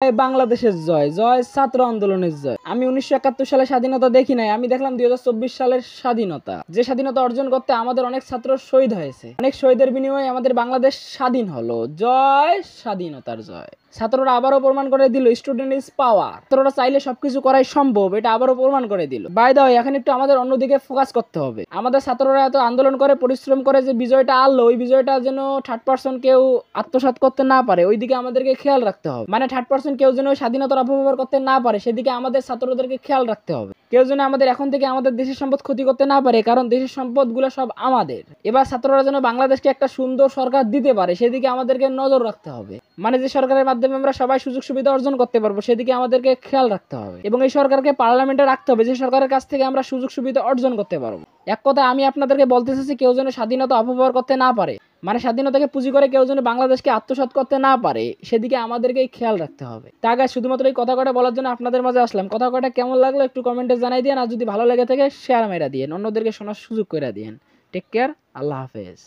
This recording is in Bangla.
বাংলাদেশের জয়, জয় ছাত্র আন্দোলনের জয়। আমি 1971 সালে স্বাধীনতা দেখি নাই, আমি দেখলাম 2024 সালের স্বাধীনতা। যে স্বাধীনতা অর্জন করতে আমাদের অনেক ছাত্র শহীদ হয়েছে, অনেক শহীদের বিনিময়ে আমাদের বাংলাদেশ স্বাধীন হলো। জয় স্বাধীনতার জয়। ছাত্ররা আবারও প্রমাণ করে দিল স্টুডেন্ট ইজ পাওয়ার। ছাত্ররা চাইলে সবকিছু করাই সম্ভব, এটা আবারও প্রমাণ করে দিল। বাই দা ওয়ে, এখন একটু আমাদের অন্যদিকে ফোকাস করতে হবে। আমাদের ছাত্ররা এত আন্দোলন করে, পরিশ্রম করে যে বিজয়টা আনলো, ওই বিজয়টা যেন থার্ড পার্সন কেউ আত্মসাৎ করতে না পারে, ওইদিকে আমাদেরকে খেয়াল রাখতে হবে। মানে থার্ড পার্সন কেউ যেন স্বাধীনতার অপব্যবহার করতে না পারে, সেদিকে আমাদের ছাত্রদেরকে খেয়াল রাখতে হবে। কেউ যেন আমাদের এখন থেকে আমাদের দেশের সম্পদ ক্ষতি করতে না পারে, কারণ দেশের সম্পদগুলো সব আমাদের। এবার ছাত্ররা যেন বাংলাদেশকে একটা সুন্দর সরকার দিতে পারে, সেদিকে আমাদেরকে নজর রাখতে হবে। মানে যে সরকারের মাধ্যমে আমরা সবাই সুযোগ সুবিধা অর্জন করতে পারবো, সেদিকে আমাদেরকে খেয়াল রাখতে হবে। এবং এই সরকারকে পার্লামেন্টে রাখতে হবে, যে সরকারের কাছ থেকে আমরা সুযোগ সুবিধা অর্জন করতে পারবো। এক কথা আমি আপনাদেরকে বলতে চাচ্ছি, কেউ যেন স্বাধীনতা অপব্যবহার করতে না পারে, মানে স্বাধীনতাকে পুঁজি করে কেউ যেন বাংলাদেশকে আত্মসাৎ করতে না পারে, সেদিকে আমাদেরকেই খেয়াল রাখতে হবে। তা গাইস, শুধুমাত্র এই কথা কটা বলার জন্য আপনাদের মাঝে আসলাম। কথা কটা কেমন লাগলো একটু কমেন্টে জানাই দিন, আর যদি ভালো লেগে থাকে শেয়ার মেরা দিন, অন্যদেরকে শোনার সুযোগ করে দিন। টেক কেয়ার, আল্লাহ হাফেজ।